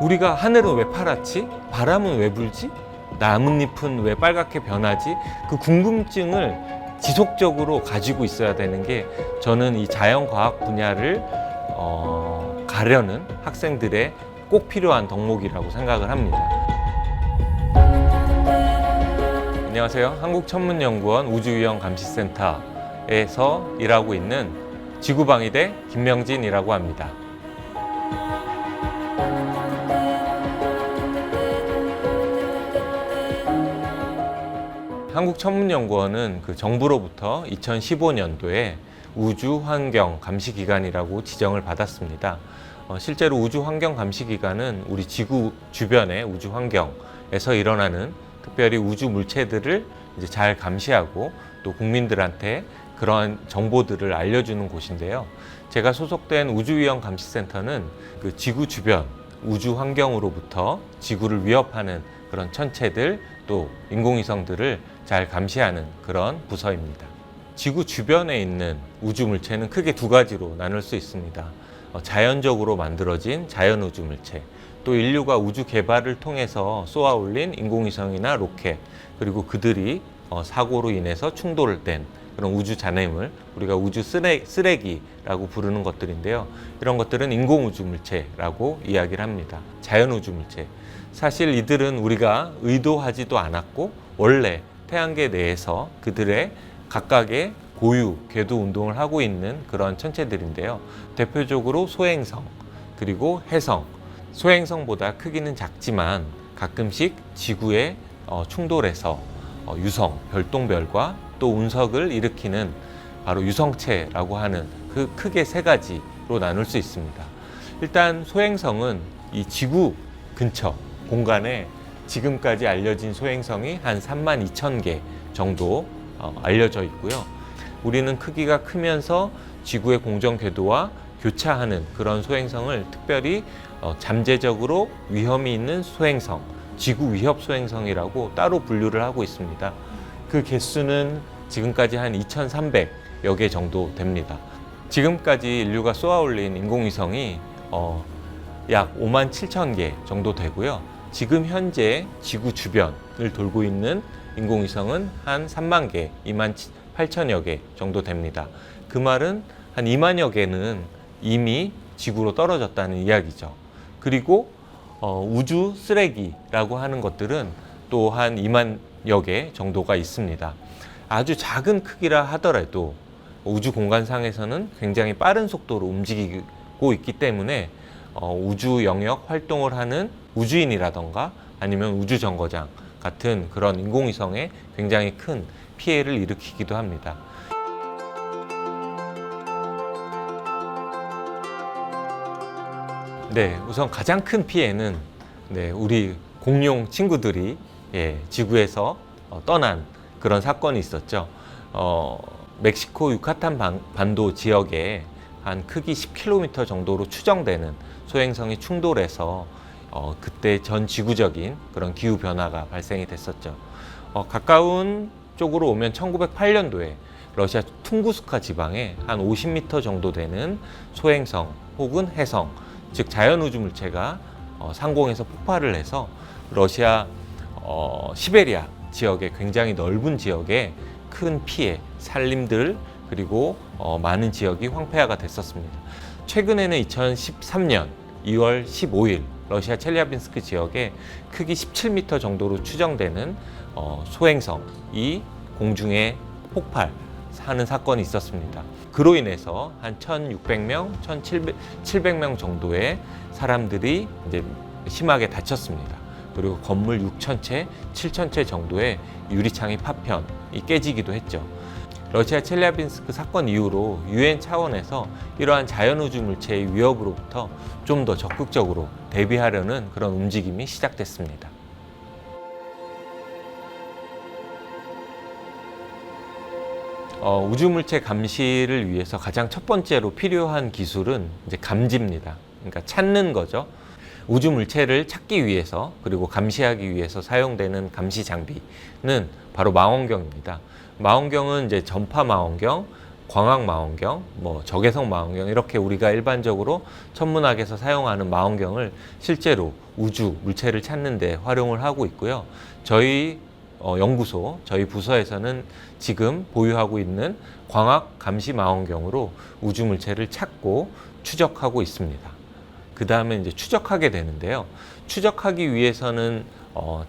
우리가 하늘은 왜 파랗지? 바람은 왜 불지? 나뭇잎은 왜 빨갛게 변하지? 그 궁금증을 지속적으로 가지고 있어야 되는 게 저는 이 자연과학 분야를 가려는 학생들의 꼭 필요한 덕목이라고 생각을 합니다. 안녕하세요. 한국천문연구원 우주위험감시센터에서 일하고 있는 지구방위대 김명진이라고 합니다. 한국천문연구원은 정부로부터 2015년도에 우주환경감시기관이라고 지정을 받았습니다. 실제로 우주환경감시기관은 우리 지구 주변의 우주환경에서 일어나는 특별히 우주 물체들을 이제 잘 감시하고 또 국민들한테 그러한 정보들을 알려주는 곳인데요. 제가 소속된 우주위험감시센터는 그 지구 주변 우주 환경으로부터 지구를 위협하는 그런 천체들 또 인공위성들을 잘 감시하는 그런 부서입니다. 지구 주변에 있는 우주 물체는 크게 두 가지로 나눌 수 있습니다. 자연적으로 만들어진 자연 우주 물체, 또 인류가 우주 개발을 통해서 쏘아 올린 인공위성이나 로켓, 그리고 그들이 사고로 인해서 충돌된 그런 우주 잔해물, 우리가 우주 쓰레기라고 부르는 것들인데요. 이런 것들은 인공우주 물체라고 이야기를 합니다. 자연 우주 물체. 사실 이들은 우리가 의도하지도 않았고 원래 태양계 내에서 그들의 각각의 고유, 궤도 운동을 하고 있는 그런 천체들인데요. 대표적으로 소행성, 그리고 해성. 소행성보다 크기는 작지만 가끔씩 지구에 충돌해서 유성, 별똥별과 또 운석을 일으키는 바로 유성체라고 하는 그 크게 세 가지로 나눌 수 있습니다. 일단 소행성은 이 지구 근처 공간에 지금까지 알려진 소행성이 한 32,000개 정도 알려져 있고요. 우리는 크기가 크면서 지구의 공전 궤도와 교차하는 그런 소행성을 특별히 잠재적으로 위험이 있는 소행성, 지구 위협 소행성이라고 따로 분류를 하고 있습니다. 그 개수는 지금까지 한 2,300여 개 정도 됩니다. 지금까지 인류가 쏘아올린 인공위성이 약 57,000개 정도 되고요. 지금 현재 지구 주변을 돌고 있는 인공위성은 한 3만 개, 28,000여 개 정도 됩니다. 그 말은 한 2만여 개는 이미 지구로 떨어졌다는 이야기죠. 그리고 우주 쓰레기라고 하는 것들은 또 한 2만여 개 정도가 있습니다. 아주 작은 크기라 하더라도 우주 공간상에서는 굉장히 빠른 속도로 움직이고 있기 때문에 우주 영역 활동을 하는 우주인이라던가 아니면 우주정거장 같은 그런 인공위성에 굉장히 큰 피해를 일으키기도 합니다. 네, 우선 가장 큰 피해는 우리 공룡 친구들이 지구에서 떠난 그런 사건이 있었죠. 멕시코 유카탄 반도 지역에 한 크기 10km 정도로 추정되는 소행성이 충돌해서 그때 전 지구적인 그런 기후 변화가 발생이 됐었죠. 가까운 쪽으로 오면 1908년도에 러시아 퉁구스카 지방에 한 50m 정도 되는 소행성 혹은 해성, 즉 자연 우주 물체가 상공에서 폭발을 해서 러시아 시베리아 지역의 굉장히 넓은 지역에 큰 피해, 산림들 그리고 많은 지역이 황폐화가 됐었습니다. 최근에는 2013년 2월 15일 러시아 첼리아빈스크 지역에 크기 17m 정도로 추정되는 소행성이 공중에 폭발하는 사건이 있었습니다. 그로 인해서 한 1,600명, 1,700명 정도의 사람들이 이제 심하게 다쳤습니다. 그리고 건물 6,000채, 7,000채 정도의 유리창이 파편이 깨지기도 했죠. 러시아 첼리아빈스크 사건 이후로 유엔 차원에서 이러한 자연우주 물체의 위협으로부터 좀 더 적극적으로 대비하려는 그런 움직임이 시작됐습니다. 우주물체 감시를 위해서 가장 첫 번째로 필요한 기술은 이제 감지입니다. 그러니까 찾는 거죠. 우주물체를 찾기 위해서 그리고 감시하기 위해서 사용되는 감시 장비는 바로 망원경입니다. 망원경은 이제 전파 망원경, 광학망원경, 적외선망원경 이렇게 우리가 일반적으로 천문학에서 사용하는 망원경을 실제로 우주 물체를 찾는 데 활용을 하고 있고요. 저희 연구소, 저희 부서에서는 지금 보유하고 있는 광학 감시 망원경으로 우주 물체를 찾고 추적하고 있습니다. 그 다음에 이제 추적하게 되는데요. 추적하기 위해서는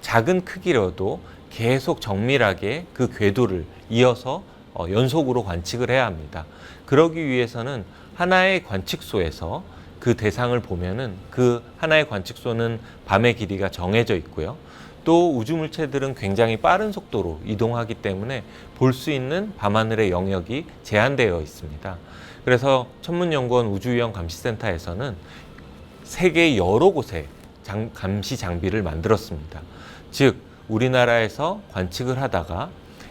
작은 크기라도 계속 정밀하게 그 궤도를 이어서 연속으로 관측을 해야 합니다. 그러기 위해서는 하나의 관측소에서 그 대상을 보면은 그 하나의 관측소는 밤의 길이가 정해져 있고요. 또 우주 물체들은 굉장히 빠른 속도로 이동하기 때문에 볼 수 있는 밤하늘의 영역이 제한되어 있습니다. 그래서 천문연구원 우주위험감시센터에서는 세계 여러 곳에 감시 장비를 만들었습니다. 즉 우리나라에서 관측을 하다가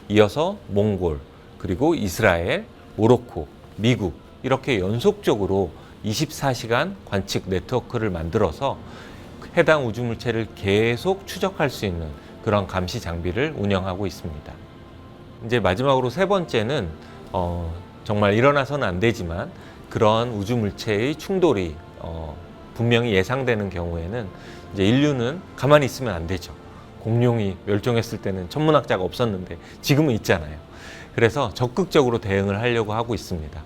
이어서 몽골, 그리고 이스라엘, 모로코, 미국 이렇게 연속적으로 24시간 관측 네트워크를 만들어서 해당 우주 물체를 계속 추적할 수 있는 그런 감시 장비를 운영하고 있습니다. 이제 마지막으로 세 번째는 정말 일어나서는 안 되지만 그런 우주 물체의 충돌이 분명히 예상되는 경우에는 이제 인류는 가만히 있으면 안 되죠. 공룡이 멸종했을 때는 천문학자가 없었는데 지금은 있잖아요. 그래서 적극적으로 대응을 하려고 하고 있습니다.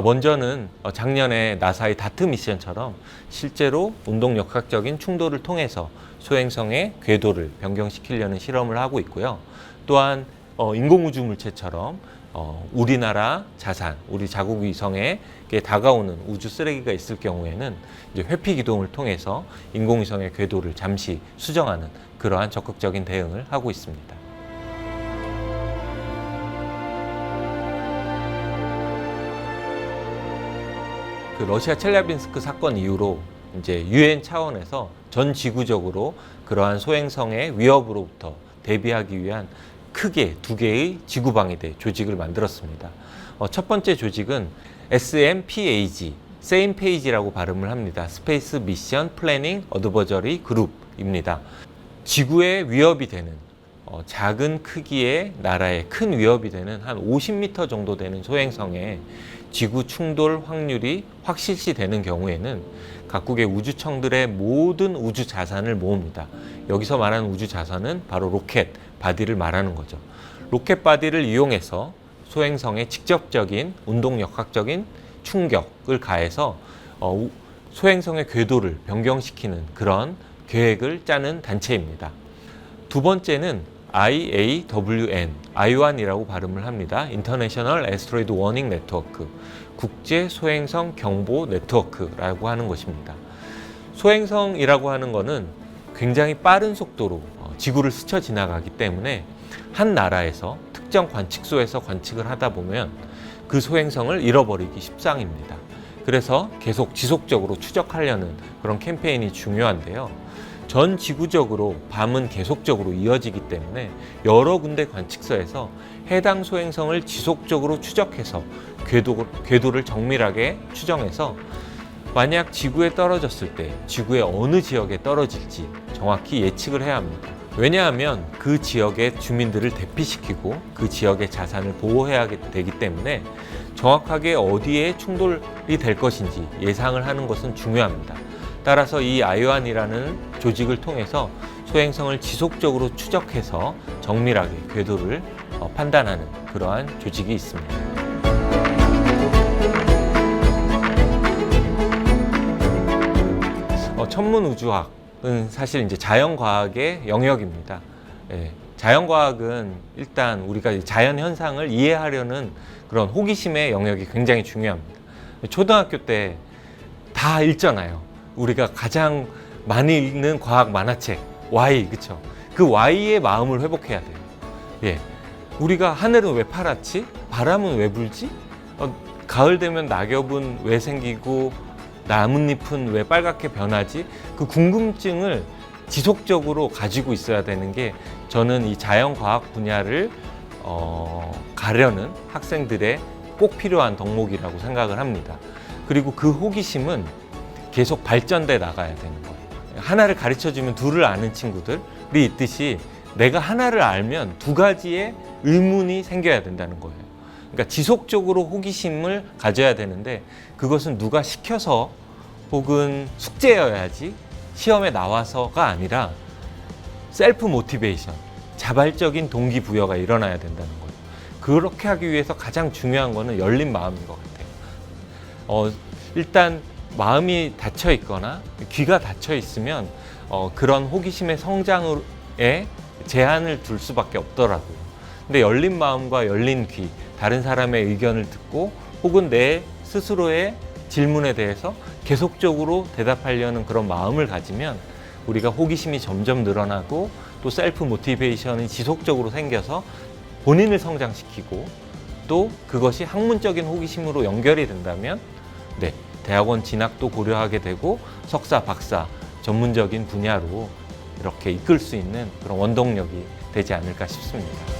먼저는 작년에 나사의 다트 미션처럼 실제로 운동역학적인 충돌을 통해서 소행성의 궤도를 변경시키려는 실험을 하고 있고요. 또한 인공우주 물체처럼 우리나라 자산, 우리 자국 위성에 다가오는 우주 쓰레기가 있을 경우에는 이제 회피 기동을 통해서 인공위성의 궤도를 잠시 수정하는 그러한 적극적인 대응을 하고 있습니다. 그 러시아 첼라빈스크 사건 이후로 이제 유엔 차원에서 전 지구적으로 그러한 소행성의 위협으로부터 대비하기 위한 크게 두 개의 지구방위대 조직을 만들었습니다. 첫 번째 조직은 SMPAG, Same Page라고 발음을 합니다. 스페이스 미션 플래닝 어드버저리 그룹입니다. 지구에 위협이 되는 작은 크기의 나라에 큰 위협이 되는 한 50m 정도 되는 소행성에 지구 충돌 확률이 확실시 되는 경우에는 각국의 우주청들의 모든 우주 자산을 모읍니다. 여기서 말하는 우주 자산은 바로 로켓 바디를 말하는 거죠. 로켓 바디를 이용해서 소행성에 직접적인 운동역학적인 충격을 가해서 소행성의 궤도를 변경시키는 그런 계획을 짜는 단체입니다. 두 번째는 IAWN, IOWN이라고 발음을 합니다. International Asteroid Warning Network, 국제 소행성 경보 네트워크라고 하는 것입니다. 소행성이라고 하는 것은 굉장히 빠른 속도로 지구를 스쳐 지나가기 때문에 한 나라에서 특정 관측소에서 관측을 하다 보면 그 소행성을 잃어버리기 십상입니다. 그래서 계속 지속적으로 추적하려는 그런 캠페인이 중요한데요. 전 지구적으로 밤은 계속적으로 이어지기 때문에 여러 군데 관측소에서 해당 소행성을 지속적으로 추적해서 궤도를 정밀하게 추정해서 만약 지구에 떨어졌을 때 지구의 어느 지역에 떨어질지 정확히 예측을 해야 합니다. 왜냐하면 그 지역의 주민들을 대피시키고 그 지역의 자산을 보호해야 되기 때문에 정확하게 어디에 충돌이 될 것인지 예상을 하는 것은 중요합니다. 따라서 이 아이오안이라는 조직을 통해서 소행성을 지속적으로 추적해서 정밀하게 궤도를 판단하는 그러한 조직이 있습니다. 천문우주학은 사실 이제 자연과학의 영역입니다. 자연과학은 일단 우리가 자연 현상을 이해하려는 그런 호기심의 영역이 굉장히 중요합니다. 초등학교 때 다 읽잖아요. 우리가 가장 많이 읽는 과학 만화책 Y, 그쵸? 그 Y의 마음을 회복해야 돼요. 우리가 하늘은 왜 파랗지? 바람은 왜 불지? 가을 되면 낙엽은 왜 생기고 나뭇잎은 왜 빨갛게 변하지? 그 궁금증을 지속적으로 가지고 있어야 되는 게 저는 이 자연과학 분야를 가려는 학생들의 꼭 필요한 덕목이라고 생각을 합니다. 그리고 그 호기심은 계속 발전돼 나가야 되는 거예요. 하나를 가르쳐주면 둘을 아는 친구들이 있듯이 내가 하나를 알면 두 가지의 의문이 생겨야 된다는 거예요. 그러니까 지속적으로 호기심을 가져야 되는데 그것은 누가 시켜서 혹은 숙제여야지 시험에 나와서가 아니라 셀프 모티베이션, 자발적인 동기부여가 일어나야 된다는 거예요. 그렇게 하기 위해서 가장 중요한 거는 열린 마음인 것 같아요. 일단 마음이 닫혀 있거나 귀가 닫혀 있으면 그런 호기심의 성장에 제한을 둘 수밖에 없더라고요. 근데 열린 마음과 열린 귀, 다른 사람의 의견을 듣고 혹은 내 스스로의 질문에 대해서 계속적으로 대답하려는 그런 마음을 가지면 우리가 호기심이 점점 늘어나고 또 셀프 모티베이션이 지속적으로 생겨서 본인을 성장시키고 또 그것이 학문적인 호기심으로 연결이 된다면 네, 대학원 진학도 고려하게 되고 석사, 박사 전문적인 분야로 이렇게 이끌 수 있는 그런 원동력이 되지 않을까 싶습니다.